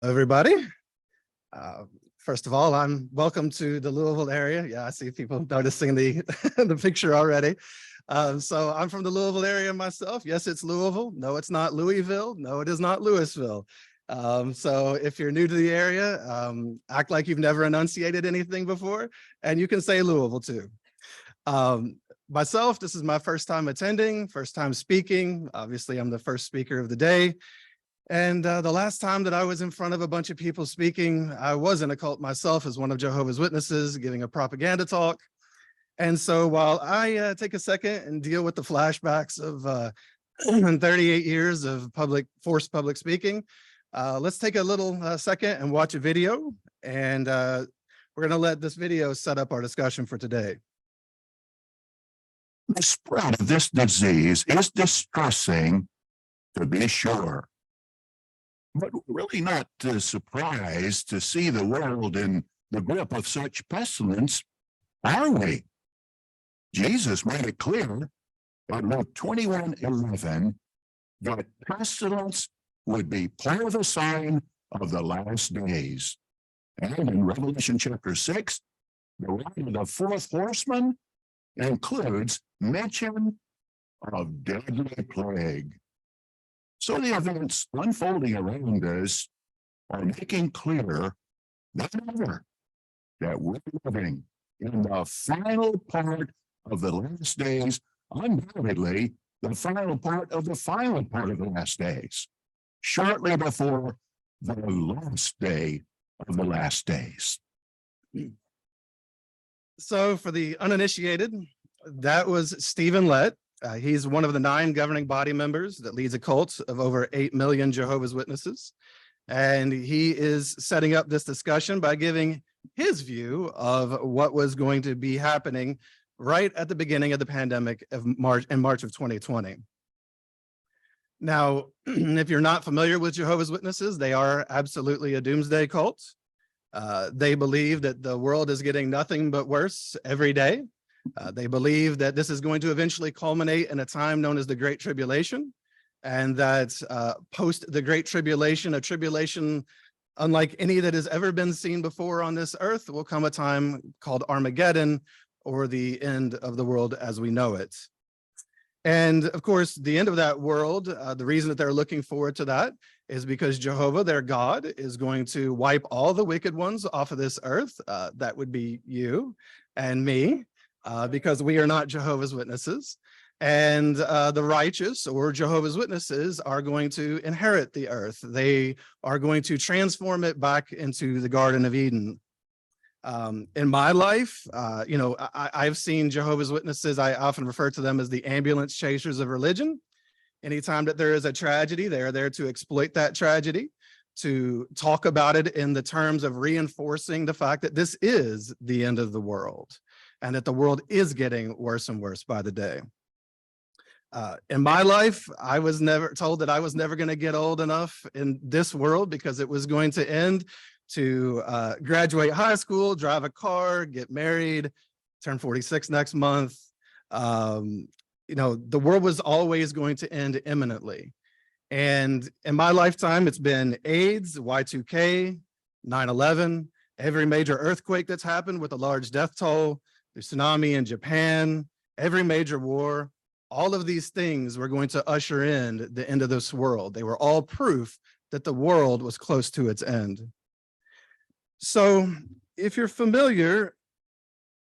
Everybody. Uh, First of all, I'm welcome to the Louisville area. Yeah, I see people noticing the the picture already. So I'm from the Louisville area myself. Yes, it's Louisville. No, it's not Louisville. No, it is not Louisville. So if you're new to the area, act like you've never enunciated anything before, and you can say Louisville too. Myself, this is my first time attending, first time speaking. Obviously, I'm the first speaker of the day. And the last time that I was in front of a bunch of people speaking, I was in a cult myself as one of Jehovah's Witnesses giving a propaganda talk. And so while I take a second and deal with the flashbacks of 38 years of forced public speaking, let's take a little second and watch a video. And we're going to let this video set up our discussion for today. The spread of this disease is distressing, to be sure. But we're really not surprised to see the world in the grip of such pestilence, are we? Jesus made it clear in Luke 21:11 that pestilence would be part of the sign of the last days. And in Revelation chapter 6, the rise of the fourth horseman includes mention of deadly plague. So the events unfolding around us are making clear than ever that we're living in the final part of the last days, undoubtedly the final part of the final part of the last days, shortly before the last day of the last days. So for the uninitiated, that was Stephen Lett. He's one of the 9 governing body members that leads a cult of over 8 million Jehovah's Witnesses. And he is setting up this discussion by giving his view of what was going to be happening right at the beginning of the pandemic of March of 2020. Now, if you're not familiar with Jehovah's Witnesses, they are absolutely a doomsday cult. They believe that the world is getting nothing but worse every day. They believe that this is going to eventually culminate in a time known as the Great Tribulation, and that post the Great Tribulation, a tribulation unlike any that has ever been seen before on this earth, will come a time called Armageddon, or the end of the world as we know it. And of course, the end of that world, the reason that they're looking forward to that is because Jehovah, their God, is going to wipe all the wicked ones off of this earth. That would be you and me. Because we are not Jehovah's Witnesses, and the righteous or Jehovah's Witnesses are going to inherit the earth. They are going to transform it back into the Garden of Eden. In my life, I've seen Jehovah's Witnesses. I often refer to them as the ambulance chasers of religion. Anytime that there is a tragedy, they are there to exploit that tragedy, to talk about it in the terms of reinforcing the fact that this is the end of the world, and that the world is getting worse and worse by the day. In my life, I was never told that I was never going to get old enough in this world because it was going to end to graduate high school, drive a car, get married, turn 46 next month. The world was always going to end imminently. And in my lifetime, it's been AIDS, Y2K, 9/11, every major earthquake that's happened with a large death toll, the tsunami in Japan, every major war. All of these things were going to usher in the end of this world. They were all proof that the world was close to its end. So if you're familiar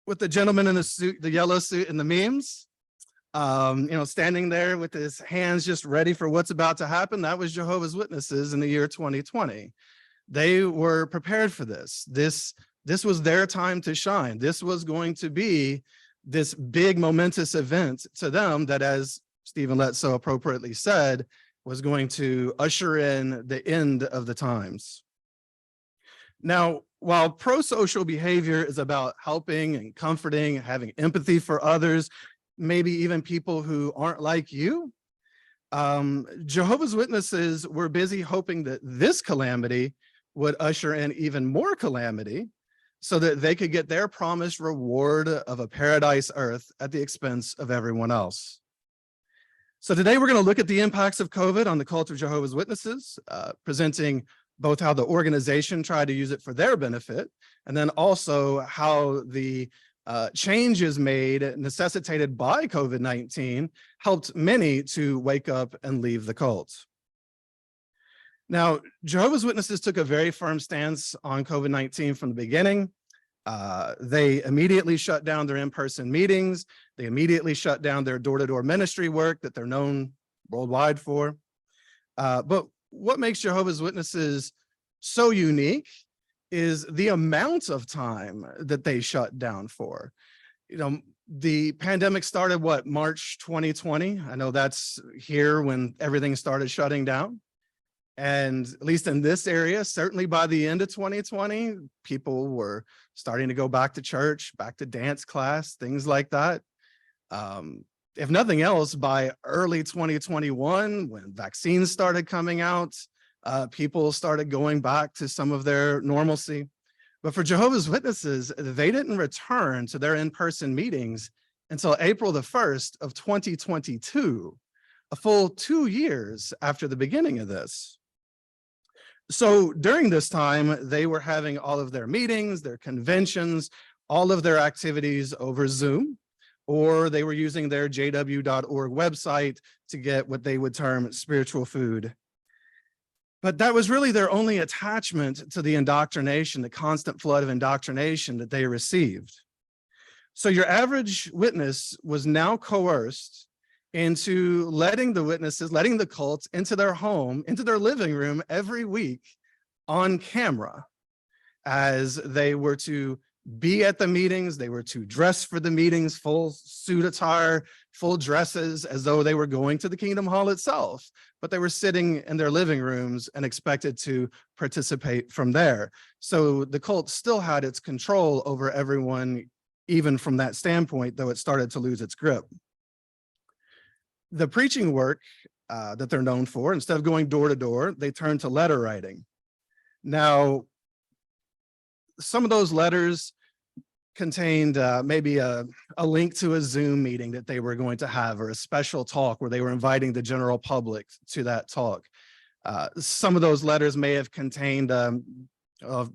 with the gentleman in the suit, the yellow suit and the memes, standing there with his hands just ready for what's about to happen, that was Jehovah's Witnesses in the year 2020. They were prepared for this. This was their time to shine. This was going to be this big momentous event to them that, as Stephen Lett so appropriately said, was going to usher in the end of the times. Now, while prosocial behavior is about helping and comforting, having empathy for others, maybe even people who aren't like you, Jehovah's Witnesses were busy hoping that this calamity would usher in even more calamity, so that they could get their promised reward of a paradise earth at the expense of everyone else. So today we're going to look at the impacts of COVID on the cult of Jehovah's Witnesses, presenting both how the organization tried to use it for their benefit, and then also how the changes made necessitated by COVID-19 helped many to wake up and leave the cult. Now, Jehovah's Witnesses took a very firm stance on COVID-19 from the beginning. They immediately shut down their in-person meetings. They immediately shut down their door-to-door ministry work that they're known worldwide for. But what makes Jehovah's Witnesses so unique is the amount of time that they shut down for. You know, the pandemic started, what, March 2020? I know that's here when everything started shutting down. And at least in this area, certainly by the end of 2020, people were starting to go back to church, back to dance class, things like that. If nothing else, by early 2021, when vaccines started coming out, people started going back to some of their normalcy. But for Jehovah's Witnesses, they didn't return to their in-person meetings until April the 1st of 2022, a full 2 years after the beginning of this. So during this time, they were having all of their meetings, their conventions, all of their activities over Zoom, or they were using their jw.org website to get what they would term spiritual food. But that was really their only attachment to the indoctrination, the constant flood of indoctrination that they received. So your average witness was now coerced into letting the witnesses, letting the cults into their home, into their living room every week on camera, as they were to be at the meetings, they were to dress for the meetings, full suit attire, full dresses, as though they were going to the Kingdom Hall itself, but they were sitting in their living rooms and expected to participate from there. So the cult still had its control over everyone, even from that standpoint, though it started to lose its grip. The preaching work that they're known for, instead of going door to door, they turned to letter writing. Now, some of those letters contained maybe a link to a Zoom meeting that they were going to have, or a special talk where they were inviting the general public to that talk. Some of those letters may have contained,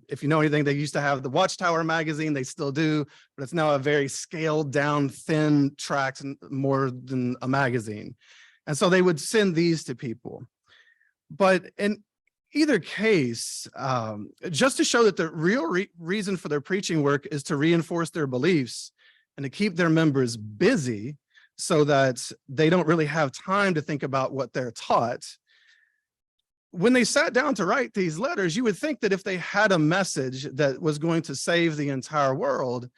if you know anything, they used to have the Watchtower magazine, they still do, but it's now a very scaled down, thin tract, more than a magazine. And so they would send these to people. But in either case, just to show that the real reason for their preaching work is to reinforce their beliefs and to keep their members busy so that they don't really have time to think about what they're taught. When they sat down to write these letters, you would think that if they had a message that was going to save the entire world,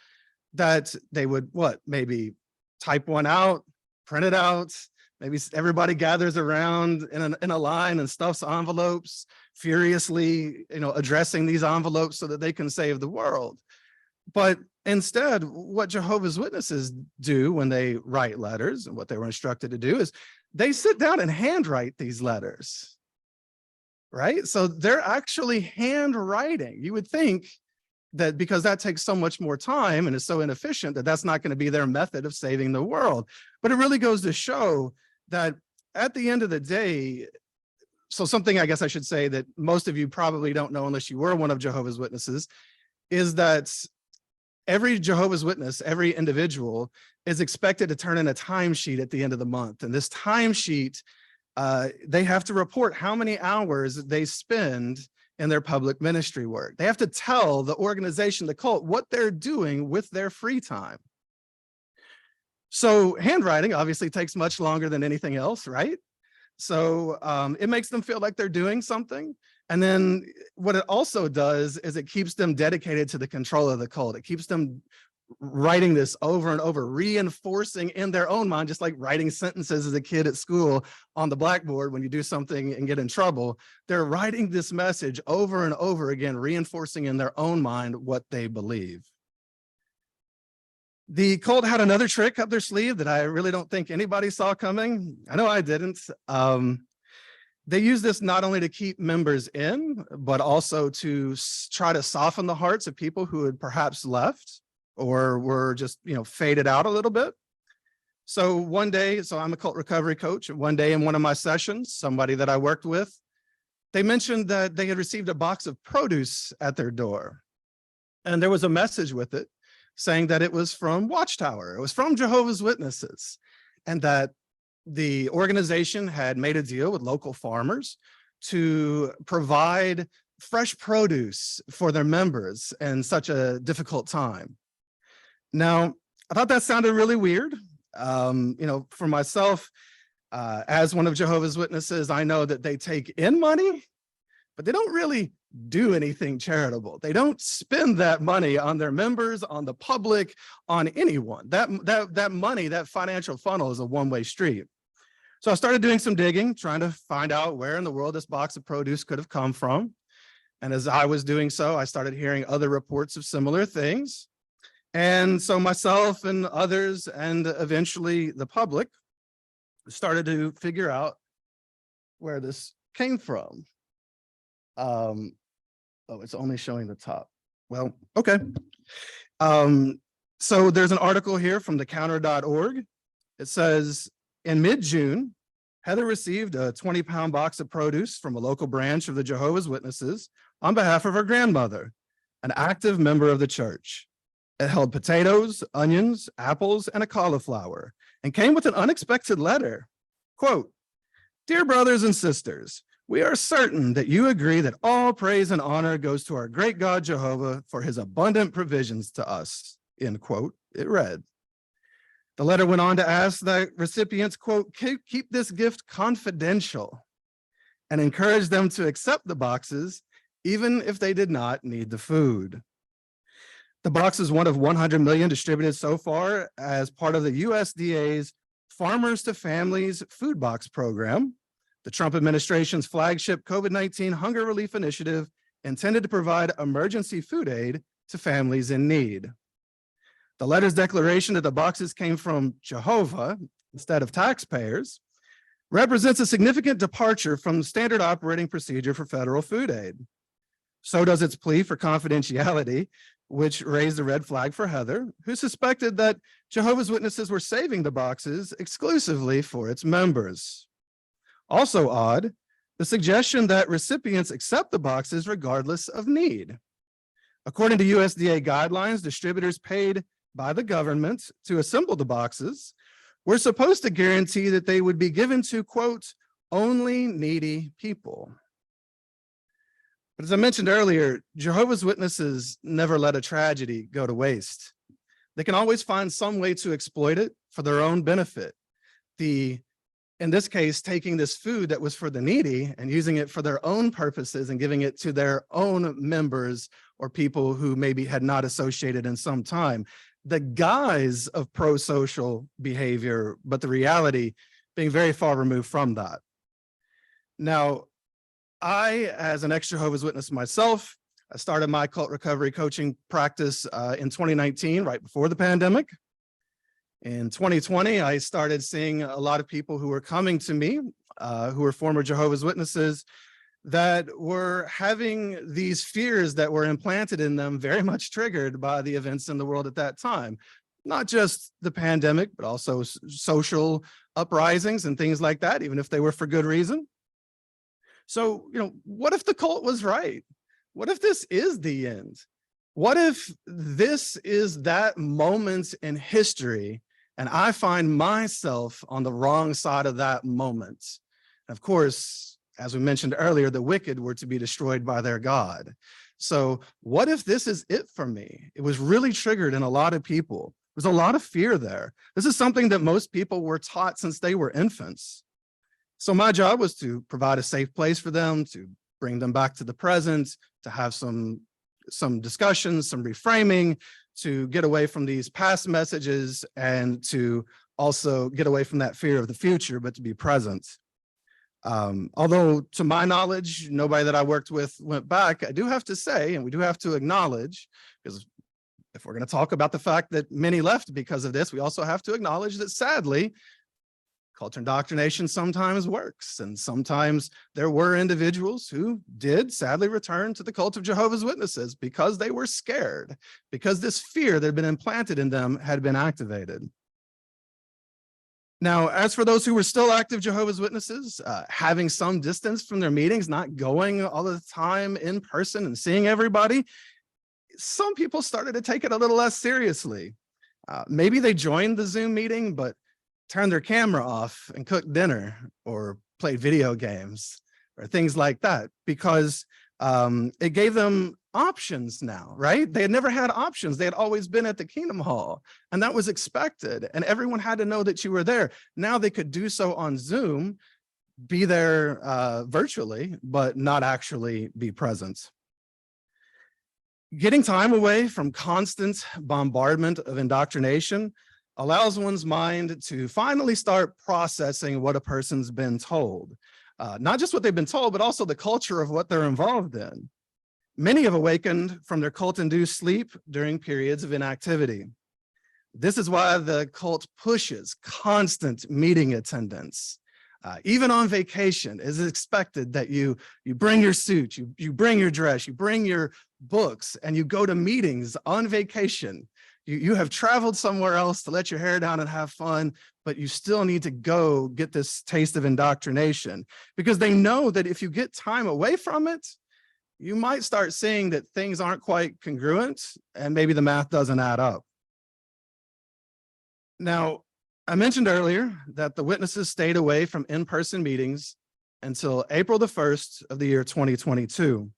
that they would, maybe type one out, print it out, maybe everybody gathers around in a line and stuffs envelopes, furiously, addressing these envelopes so that they can save the world. But instead, what Jehovah's Witnesses do when they write letters, and what they were instructed to do, is they sit down and handwrite these letters. Right? So they're actually handwriting. You would think that because that takes so much more time and is so inefficient, that that's not going to be their method of saving the world. But it really goes to show that at the end of the day, so something I guess I should say that most of you probably don't know unless you were one of Jehovah's Witnesses, is that every Jehovah's Witness, every individual is expected to turn in a timesheet at the end of the month. And this timesheet, they have to report how many hours they spend in their public ministry work. They have to tell the organization, the cult, what they're doing with their free time. So handwriting obviously takes much longer than anything else, right? So it makes them feel like they're doing something. And then what it also does is it keeps them dedicated to the control of the cult. It keeps them writing this over and over, reinforcing in their own mind, just like writing sentences as a kid at school on the blackboard when you do something and get in trouble. They're writing this message over and over again, reinforcing in their own mind what they believe. The cult had another trick up their sleeve that I really don't think anybody saw coming. I know I didn't. They use this not only to keep members in, but also to try to soften the hearts of people who had perhaps left or were just, faded out a little bit. So one day, I'm a cult recovery coach, and one day in one of my sessions, somebody that I worked with They mentioned that they had received a box of produce at their door, and there was a message with it saying that it was from Watchtower, it was from Jehovah's Witnesses, and that the organization had made a deal with local farmers to provide fresh produce for their members in such a difficult time. Now, I thought that sounded really weird. For myself, as one of Jehovah's Witnesses, I know that they take in money, but they don't really do anything charitable. They don't spend that money on their members, on the public, on anyone. That money, that financial funnel is a one-way street. So I started doing some digging, trying to find out where in the world this box of produce could have come from. And as I was doing so, I started hearing other reports of similar things. And so myself and others, and eventually the public, started to figure out where this came from. Oh, it's only showing the top. Well, okay. So there's an article here from thecounter.org. It says, in mid-June, Heather received a 20-pound box of produce from a local branch of the Jehovah's Witnesses on behalf of her grandmother, an active member of the church. It held potatoes, onions, apples, and a cauliflower, and came with an unexpected letter. Quote, "Dear brothers and sisters, we are certain that you agree that all praise and honor goes to our great God Jehovah for his abundant provisions to us," end quote, it read. The letter went on to ask that recipients, quote, "keep this gift confidential," and encourage them to accept the boxes even if they did not need the food. The box is one of 100 million distributed so far as part of the USDA's Farmers to Families Food Box Program, the Trump administration's flagship COVID-19 hunger relief initiative intended to provide emergency food aid to families in need. The letter's declaration that the boxes came from Jehovah instead of taxpayers represents a significant departure from the standard operating procedure for federal food aid. So does its plea for confidentiality, which raised a red flag for Heather, who suspected that Jehovah's Witnesses were saving the boxes exclusively for its members. Also odd, the suggestion that recipients accept the boxes regardless of need. According to USDA guidelines, distributors paid by the government to assemble the boxes were supposed to guarantee that they would be given to, quote, only needy people. But as I mentioned earlier, Jehovah's Witnesses never let a tragedy go to waste. They can always find some way to exploit it for their own benefit. In this case, taking this food that was for the needy and using it for their own purposes and giving it to their own members or people who maybe had not associated in some time. The guise of pro-social behavior, but the reality being very far removed from that. Now, I, as an ex-Jehovah's Witness myself, I started my cult recovery coaching practice in 2019, right before the pandemic. In 2020, I started seeing a lot of people who were coming to me, who were former Jehovah's Witnesses, that were having these fears that were implanted in them, very much triggered by the events in the world at that time. Not just the pandemic, but also social uprisings and things like that, even if they were for good reason. So, what if the cult was right? What if this is the end? What if this is that moment in history and I find myself on the wrong side of that moment? And of course, as we mentioned earlier, the wicked were to be destroyed by their God. So what if this is it for me? It was really triggered in a lot of people. There's a lot of fear there. This is something that most people were taught since they were infants. So my job was to provide a safe place for them, to bring them back to the present, to have some discussions, some reframing, to get away from these past messages and to also get away from that fear of the future, but to be present. Although to my knowledge, nobody that I worked with went back, I do have to say, and we do have to acknowledge, because if we're going to talk about the fact that many left because of this, we also have to acknowledge that sadly, culture indoctrination sometimes works. And sometimes there were individuals who did sadly return to the cult of Jehovah's Witnesses because they were scared, because this fear that had been implanted in them had been activated. Now, as for those who were still active Jehovah's Witnesses, having some distance from their meetings, not going all the time in person and seeing everybody, some people started to take it a little less seriously. Maybe they joined the Zoom meeting, but turned their camera off and cooked dinner or played video games or things like that, because it gave them options now, right? They had never had options. They had always been at the Kingdom Hall, and that was expected. And everyone had to know that you were there. Now they could do so on Zoom, be there virtually, but not actually be present. Getting time away from constant bombardment of indoctrination allows one's mind to finally start processing what a person's been told. Not just what they've been told, but also the culture of what they're involved in. Many have awakened from their cult-induced sleep during periods of inactivity. This is why the cult pushes constant meeting attendance. Even on vacation, it is expected that you bring your suit, you bring your dress, you bring your books, and you go to meetings on vacation. You have traveled somewhere else to let your hair down and have fun, but you still need to go get this taste of indoctrination, because they know that if you get time away from it, you might start seeing that things aren't quite congruent and maybe the math doesn't add up. Now, I mentioned earlier that the witnesses stayed away from in-person meetings until April the 1st of the year 2022.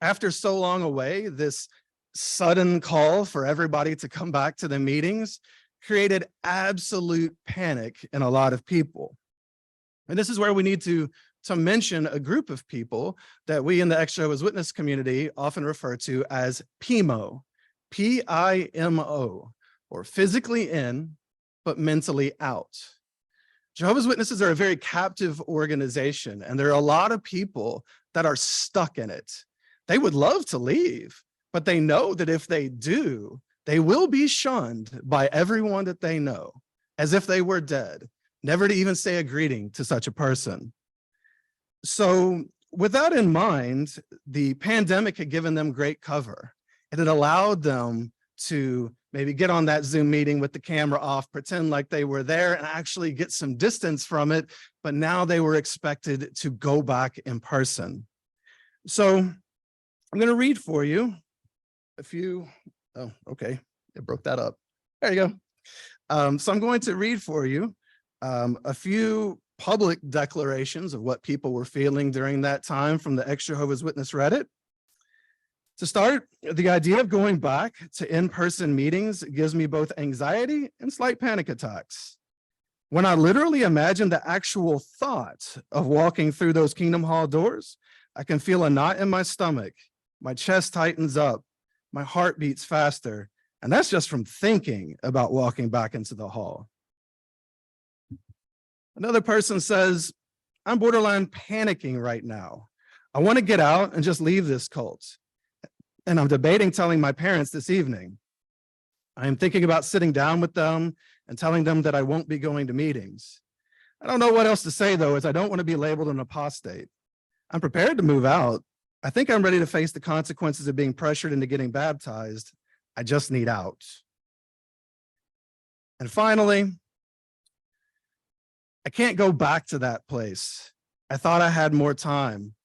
After so long away, this sudden call for everybody to come back to the meetings created absolute panic in a lot of people. And this is where we need to mention a group of people that we in the ex-Jehovah's Witness community often refer to as PIMO, P-I-M-O, or physically in, but mentally out. Jehovah's Witnesses are a very captive organization, and there are a lot of people that are stuck in it. They would love to leave, but they know that if they do, they will be shunned by everyone that they know, as if they were dead, never to even say a greeting to such a person. So with that in mind, the pandemic had given them great cover. It had allowed them to maybe get on that Zoom meeting with the camera off, pretend like they were there and actually get some distance from it, but now they were expected to go back in person. So I'm going to read for you a few, oh, okay, it broke that up. There you go. So I'm going to read for you a few public declarations of what people were feeling during that time from the ex-Jehovah's Witness Reddit. To start, the idea of going back to in-person meetings gives me both anxiety and slight panic attacks. When I literally imagine the actual thought of walking through those Kingdom Hall doors, I can feel a knot in my stomach, my chest tightens up, my heart beats faster, and that's just from thinking about walking back into the hall. Another person says, I'm borderline panicking right now. I want to get out and just leave this cult. And I'm debating telling my parents this evening. I am thinking about sitting down with them and telling them that I won't be going to meetings. I don't know what else to say, though, as I don't want to be labeled an apostate. I'm prepared to move out. I think I'm ready to face the consequences of being pressured into getting baptized. I just need out. And finally, I can't go back to that place. I thought I had more time.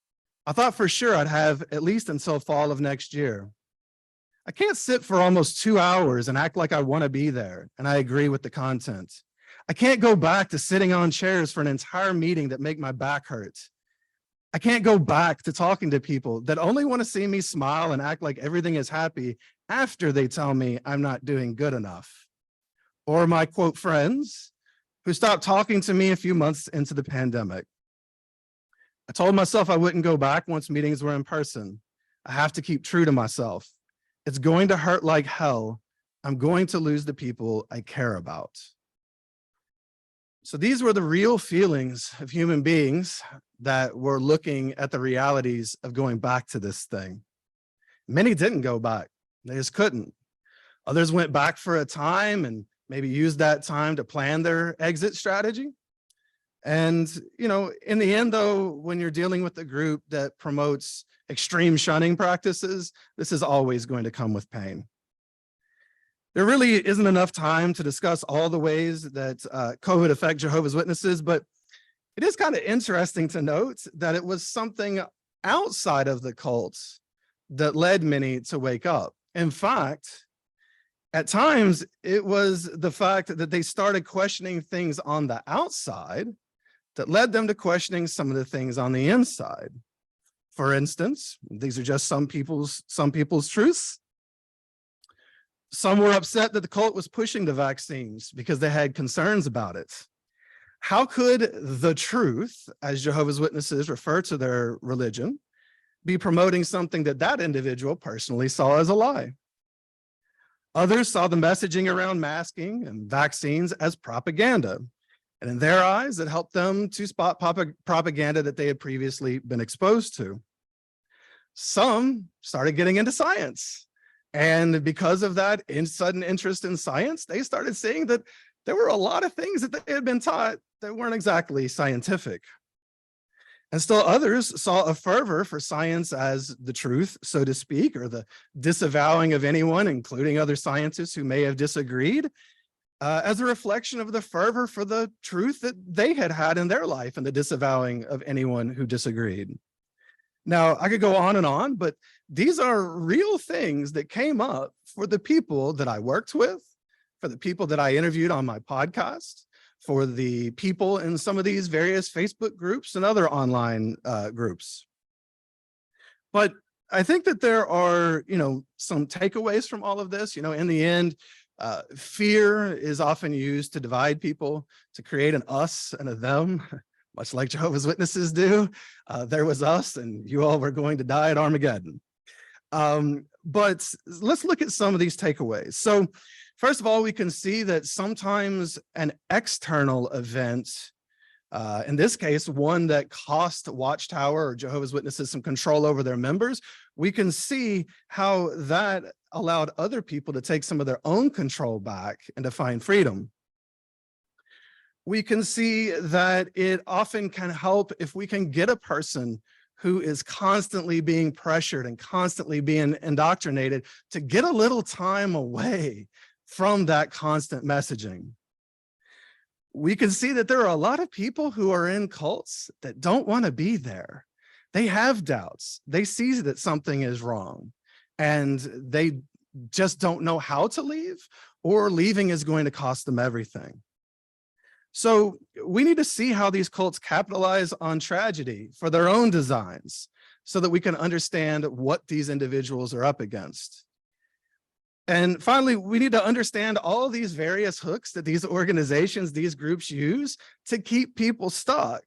I thought for sure I'd have at least until fall of next year. I can't sit for almost 2 hours and act like I want to be there and I agree with the content. I can't go back to sitting on chairs for an entire meeting that make my back hurt. I can't go back to talking to people that only want to see me smile and act like everything is happy after they tell me I'm not doing good enough. Or my quote friends who stopped talking to me a few months into the pandemic. I told myself I wouldn't go back once meetings were in person. I have to keep true to myself. It's going to hurt like hell. I'm going to lose the people I care about. So these were the real feelings of human beings that were looking at the realities of going back to this thing. Many didn't go back. They just couldn't. Others went back for a time and maybe used that time to plan their exit strategy. And, you know, in the end, though, when you're dealing with a group that promotes extreme shunning practices, this is always going to come with pain. There really isn't enough time to discuss all the ways that COVID affect Jehovah's Witnesses, but it is kind of interesting to note that it was something outside of the cults that led many to wake up. In fact, at times, it was the fact that they started questioning things on the outside that led them to questioning some of the things on the inside. For instance, these are just some people's truths. Some were upset that the cult was pushing the vaccines because they had concerns about it. How could the truth, as Jehovah's Witnesses refer to their religion, be promoting something that that individual personally saw as a lie? Others saw the messaging around masking and vaccines as propaganda. And in their eyes, it helped them to spot propaganda that they had previously been exposed to. Some started getting into science. And because of that sudden interest in science, they started seeing that there were a lot of things that they had been taught that weren't exactly scientific. And still others saw a fervor for science as the truth, so to speak, or the disavowing of anyone, including other scientists who may have disagreed, as a reflection of the fervor for the truth that they had had in their life and the disavowing of anyone who disagreed. Now, I could go on, but these are real things that came up for the people that I worked with, for the people that I interviewed on my podcast, for the people in some of these various Facebook groups and other online groups. But I think that there are, some takeaways from all of this. In the end, fear is often used to divide people, to create an us and a them, much like Jehovah's Witnesses do. There was us and you all were going to die at Armageddon. But let's look at some of these takeaways. So first of all, we can see that sometimes an external event, in this case, one that cost Watchtower or Jehovah's Witnesses some control over their members, we can see how that allowed other people to take some of their own control back and to find freedom. We can see that it often can help if we can get a person who is constantly being pressured and constantly being indoctrinated to get a little time away from that constant messaging. We can see that there are a lot of people who are in cults that don't want to be there. They have doubts. They see that something is wrong and they just don't know how to leave, or leaving is going to cost them everything. So we need to see how these cults capitalize on tragedy for their own designs so that we can understand what these individuals are up against. And finally, we need to understand all these various hooks that these organizations, these groups use to keep people stuck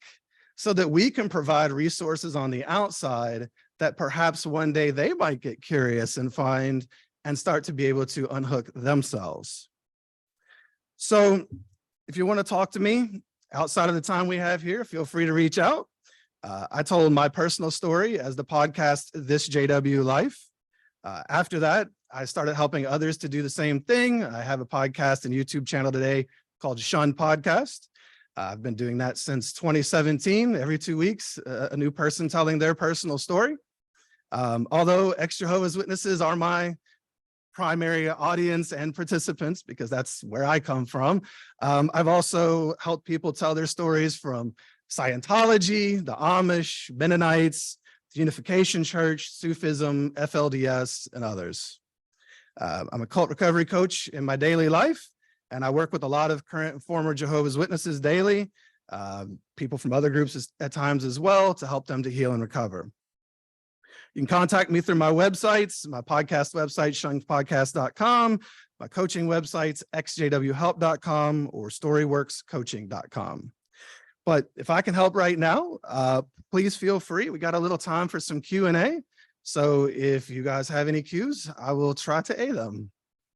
so that we can provide resources on the outside that perhaps one day they might get curious and find and start to be able to unhook themselves. So if you want to talk to me outside of the time we have here, feel free to reach out. I told my personal story as the podcast, This JW Life. After that, I started helping others to do the same thing. I have a podcast and YouTube channel today called Shun Podcast. I've been doing that since 2017. Every 2 weeks, a new person telling their personal story. Although ex-Jehovah's Witnesses are my primary audience and participants, because that's where I come from, I've also helped people tell their stories from Scientology, the Amish, Mennonites, the Unification Church, Sufism, FLDS, and others. I'm a cult recovery coach in my daily life, and I work with a lot of current and former Jehovah's Witnesses daily, people from other groups at times as well, to help them to heal and recover. You can contact me through my websites, my podcast website, shungpodcast.com, my coaching websites, xjwhelp.com or storyworkscoaching.com. But if I can help right now, please feel free. We got a little time for some Q&A. So if you guys have any cues, I will try to aid them.